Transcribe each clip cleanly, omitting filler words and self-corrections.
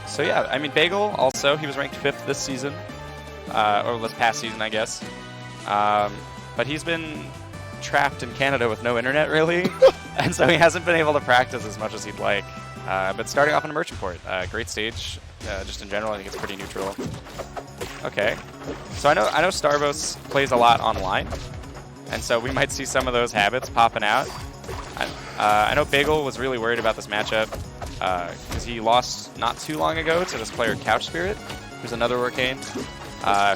So yeah, I mean, Bagel also, he was ranked 5th this season, or this past season, I guess. But he's been trapped in Canada with no internet, really, and so he hasn't been able to practice as much as he'd like. But starting off in a merchant port, great stage, just in general, I think it's pretty neutral. Okay, so I know starbos plays a lot online, and so we might see some of those habits popping out. I know Bagel was really worried about this matchup because he lost not too long ago to this player Couch Spirit, who's another Arcane,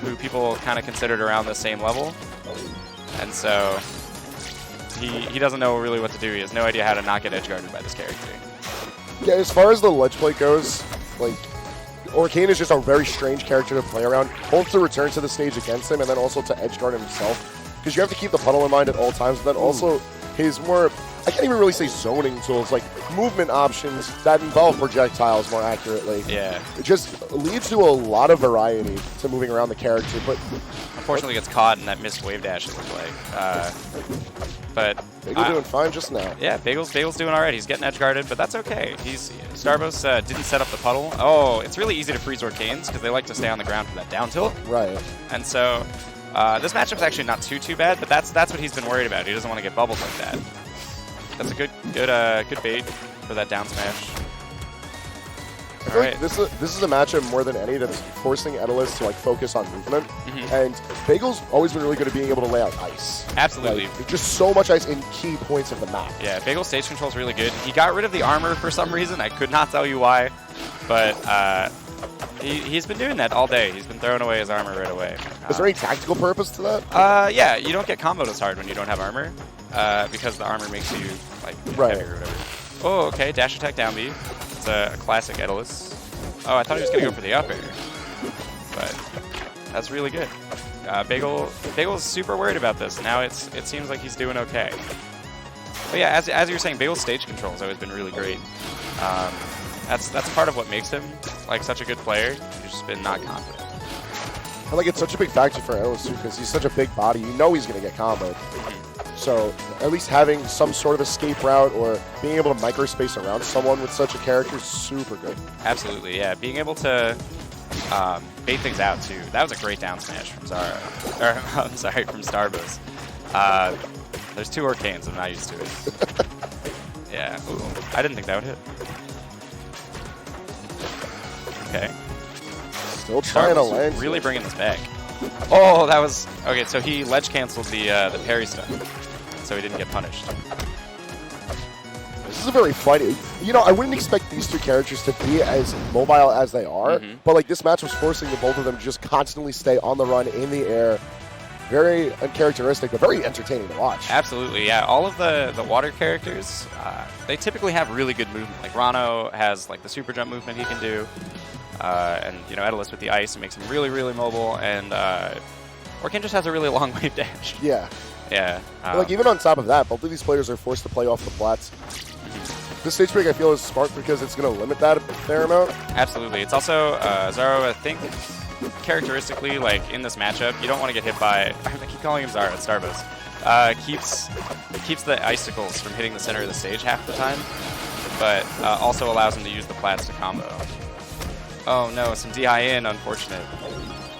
who people kind of considered around the same level, and so he doesn't know really what to do. He has no idea how to not get edge guarded by this character. Yeah, as far as the ledge play goes, like, Arcane is just a very strange character to play around, both to return to the stage against him and then also to edge guard himself, because you have to keep the puddle in mind at all times, but then also his more, I can't even really say zoning tools, like movement options that involve projectiles more accurately. Yeah. It just leads to a lot of variety to moving around the character, but unfortunately gets caught in that missed wave dash, it looks like. But Bagel doing fine just now. Yeah, Bagel's doing all right. He's getting edge guarded, but that's okay. Starbos didn't set up the puddle. Oh, it's really easy to freeze Arcanes because they like to stay on the ground for that down tilt. Right. And so this matchup's actually not too bad, but that's what he's been worried about. He doesn't want to get bubbled like that. That's a good bait for that down smash. I feel like this is a matchup more than any that's forcing Edelus to like focus on movement, and Bagel's always been really good at being able to lay out ice. Absolutely. Like, just so much ice in key points of the map. Yeah, Bagel's stage control is really good. He got rid of the armor for some reason. I could not tell you why, but he's been doing that all day. He's been throwing away his armor right away. Is there any tactical purpose to that? Yeah, you don't get comboed as hard when you don't have armor, because the armor makes you like heavy or whatever. Oh, okay, dash attack down B. It's a classic Edelus. Oh, I thought he was going to go for the up air, but that's really good. Bagel's super worried about this. Now it seems like he's doing okay. But yeah, as you were saying, Bagel's stage control has always been really great. That's part of what makes him like such a good player. He's just been not confident. And like it's such a big factor for Edelus too, because he's such a big body. You know he's going to get comboed. So at least having some sort of escape route or being able to microspace around someone with such a character is super good. Absolutely, yeah. Being able to bait things out too. That was a great down smash from Zara. Or, I'm sorry, from Starbos. There's 2 Arcanes. I'm not used to it. Yeah. Ooh, I didn't think that would hit. Okay. Still trying to land. Really bringing this back. Oh, that was okay. So he ledge canceled the parry stun, so he didn't get punished. This is a very fighty. You know, I wouldn't expect these two characters to be as mobile as they are, but like this match was forcing the both of them to just constantly stay on the run in the air. Very uncharacteristic, but very entertaining to watch. Absolutely, yeah. All of the water characters, they typically have really good movement. Like Rano has like the super jump movement he can do. And, you know, Edelus with the ice makes him really, really mobile, and Orkin just has a really long wave dash. Yeah. Yeah. Like, even on top of that, both of these players are forced to play off the flats. This stage break, I feel, is smart because it's going to limit that a fair amount. Absolutely. It's also, Zaro, I think, characteristically, like, in this matchup, you don't want to get hit by, I keep calling him Zaro, it's Starbos, keeps the icicles from hitting the center of the stage half the time, but also allows him to use the plats to combo. Oh no, some DI in, unfortunate.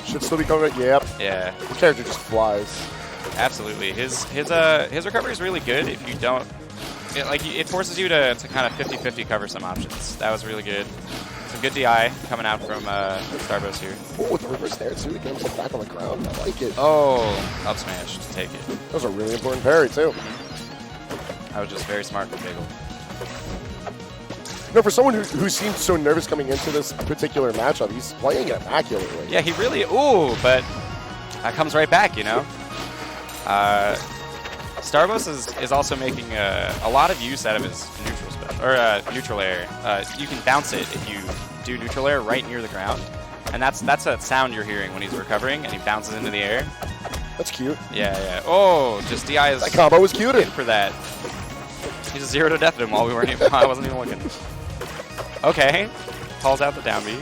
Should still be coming. Yep. Yeah. The character just flies. Absolutely. His recovery is really good if you don't. It forces you to kind of 50-50 cover some options. That was really good. Some good DI coming out from Starbos here. Oh, with the reverse there too, to get himself back on the ground. I like it. Oh, up smash to take it. That was a really important parry too. That was just very smart from Bagel. You know, for someone who seemed so nervous coming into this particular matchup, he's playing it immaculately. Yeah, he really, but that comes right back, you know? Starbos is also making a lot of use out of his neutral spell, or neutral air. You can bounce it if you do neutral air right near the ground, and that's that sound you're hearing when he's recovering, and he bounces into the air. That's cute. Yeah, yeah. Oh, just DI is... That combo was cute. For that. He just 0 to death him while I wasn't even looking. Okay, calls out the down B. I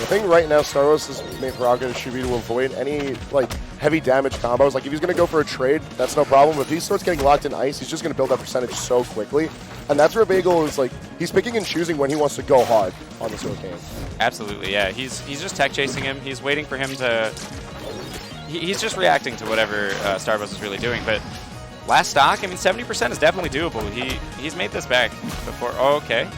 think right now Starbos' main prerogative should be to avoid any like heavy damage combos. Like if he's going to go for a trade, that's no problem. If he starts getting locked in ice, he's just going to build that percentage so quickly. And that's where Bagel is like, he's picking and choosing when he wants to go hard on this Arcane. Absolutely, yeah. He's just tech chasing him. He's waiting for him to... He's just reacting to whatever starbos is really doing. But last stock, I mean, 70% is definitely doable. He's made this back before. Oh, okay.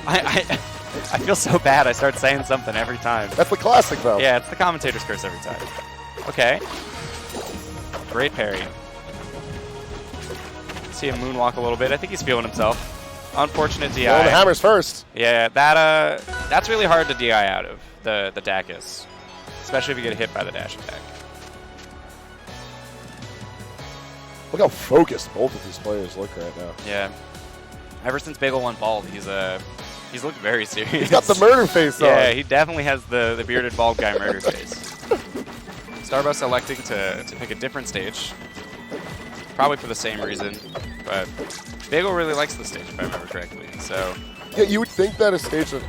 I feel so bad. I start saying something every time. That's the classic, though. Yeah, it's the commentator's curse every time. Okay. Great parry. See him moonwalk a little bit. I think he's feeling himself. Unfortunate DI. Well, the hammers first. Yeah, that's really hard to DI out of, the Dacus. Especially if you get hit by the dash attack. Look how focused both of these players look right now. Yeah. Ever since Bagel went bald, he's looked very serious. He's got the murder face on. Yeah, he definitely has the bearded bald guy murder face. starbos electing to pick a different stage. Probably for the same reason, but Bagel really likes the stage, if I remember correctly. So yeah, you would think that a stage that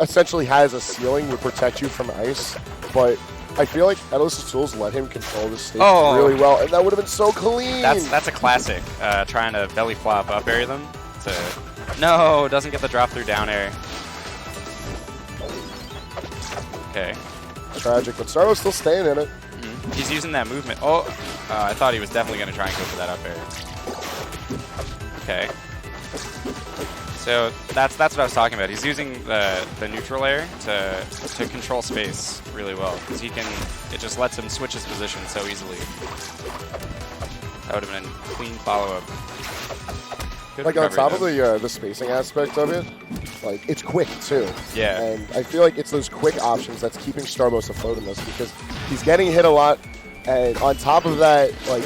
essentially has a ceiling would protect you from ice, but I feel like Edel's tools let him control the stage really well, and that would have been so clean. That's a classic. Trying to belly flop up air them. No, doesn't get the drop through down air. Okay. Tragic, but starbos still staying in it. He's using that movement. Oh, I thought he was definitely going to try and go for that up air. Okay. So that's what I was talking about. He's using the neutral air to control space really well, because it just lets him switch his position so easily. That would have been a clean follow-up. Like on top of the spacing aspect of it, like it's quick too. Yeah. And I feel like it's those quick options that's keeping starbos afloat in this, because he's getting hit a lot, and on top of that, like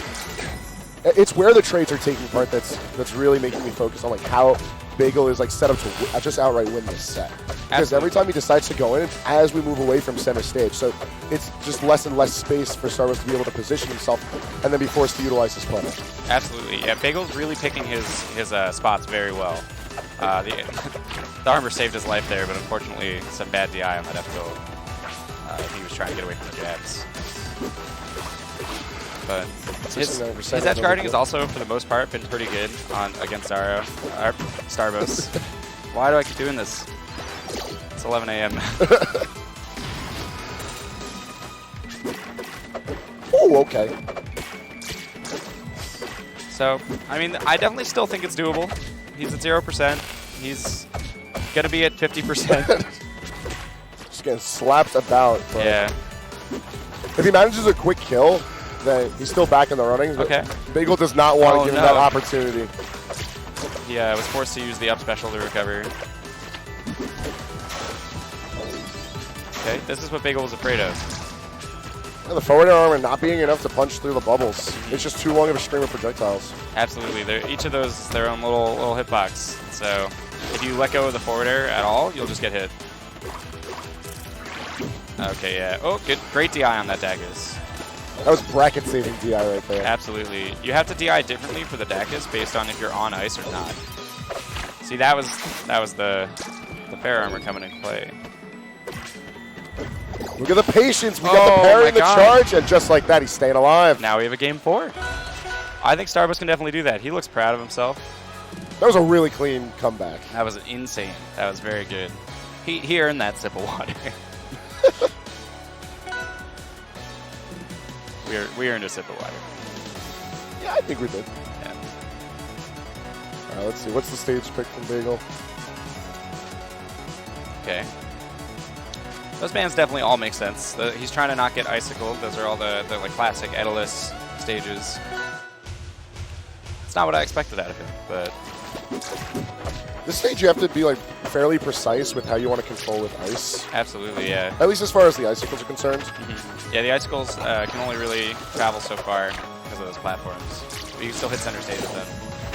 it's where the trades are taking part that's really making me focus on like how Bagel is like set up to just outright win this set. Because every time he decides to go in, it's as we move away from center stage. So it's just less and less space for starbos to be able to position himself and then be forced to utilize his punish. Absolutely. Yeah, Bagel's really picking his spots very well. The armor saved his life there, but unfortunately some bad DI on that F tilt. He was trying to get away from the jabs. But his edge guarding has also, for the most part, been pretty good against starbos. Why do I keep doing this? It's 11 a.m. Oh, okay. So, I mean, I definitely still think it's doable. He's at 0%. He's going to be at 50%. Just getting slapped about. But yeah. If he manages a quick kill, then he's still back in the running. Okay. Bagel does not want to give him that opportunity. He was forced to use the up special to recover. Okay, this is what Bagel was afraid of. And the forward armor not being enough to punch through the bubbles. It's just too long of a stream of projectiles. Absolutely. Each of those their own little hitbox. So if you let go of the forward air at all, you'll just get hit. Okay, yeah. Oh, good. Great DI on that Dacus. That was bracket saving DI right there. Absolutely. You have to DI differently for the Dacus based on if you're on ice or not. See, that was the fair armor coming into play. Look at the patience. We got the parry and the charge, and just like that, he's staying alive. Now we have a game 4. I think starbos can definitely do that. He looks proud of himself. That was a really clean comeback. That was insane. That was very good. He earned that sip of water. We earned a sip of water. Yeah, I think we did. Yeah. All right, let's see. What's the stage pick from Bagel? Okay. Those bands definitely all make sense. He's trying to not get icicled. Those are all the like classic Aether stages. It's not what I expected out of him, but this stage you have to be like fairly precise with how you want to control with ice. Absolutely, yeah. At least as far as the icicles are concerned. Yeah, the icicles can only really travel so far because of those platforms. But you can still hit center stage with them.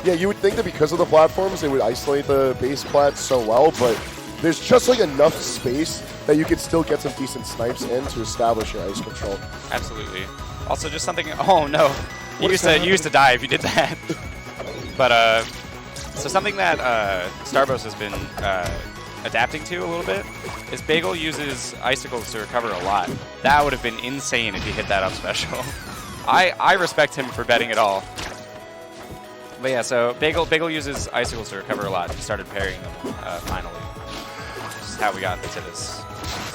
Yeah, you would think that because of the platforms, they would isolate the base plat so well, but there's just like enough space that you could still get some decent snipes in to establish your ice control. Absolutely. Also, just something. Oh no, you used to die if you did that. But so something that starbos has been adapting to a little bit is Bagel uses icicles to recover a lot. That would have been insane if he hit that up special. I respect him for betting it all. But yeah, so Bagel uses icicles to recover a lot. He started parrying them finally. This is how we got into this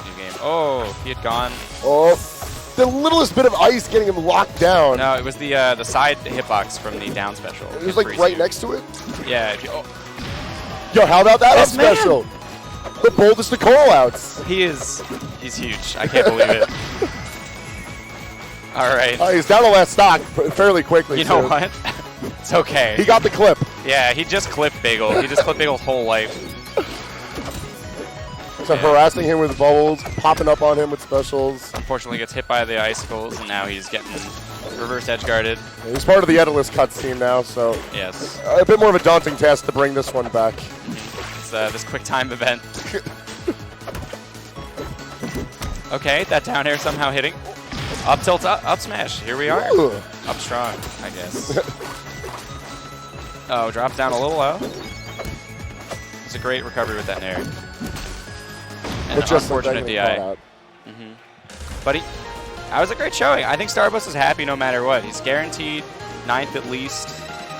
new game. Oh, he had gone. Oh, the littlest bit of ice getting him locked down. No, it was the side hitbox from the down special. It was like right next to it? Yeah. If you, Yo, how about that up This man. special? The boldest of call-outs. He's huge. I can't believe it. All right. He's down to last stock fairly quickly. You know what? It's okay. He got the clip. Yeah, he just clipped Bagel. He just clipped Bagel's whole life. So harassing him with bubbles, popping up on him with specials. Unfortunately, gets hit by the icicles, and now he's getting reverse edge guarded. He's part of the editless cuts team now, so Yes. a bit more of a daunting task to bring this one back. It's this quick time event. Okay, that down air somehow hitting. Up tilt, up smash. Here we are. Ooh. Up strong, I guess. Oh, drops down a little low. It's a great recovery with that nair. And an unfortunate DI. But that was a great showing. I think starbos is happy no matter what. He's guaranteed 9th at least.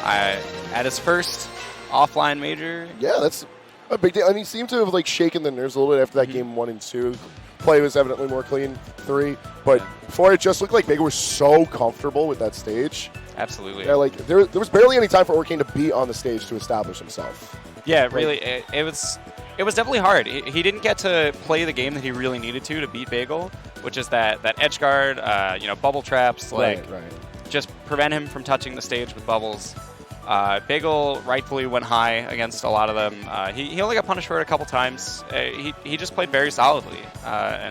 At his first offline major. Yeah, that's a big deal. And he seemed to have like shaken the nerves a little bit after that game 1 and 2. Play was evidently more clean 3, but before it just looked like Bagel was so comfortable with that stage. Absolutely. Yeah, like there was barely any time for Orkane to be on the stage to establish himself. Yeah, really, it was definitely hard. He didn't get to play the game that he really needed to beat Bagel, which is that edge guard, bubble traps, like just prevent him from touching the stage with bubbles. Bagel rightfully went high against a lot of them. He only got punished for it a couple times. He just played very solidly, and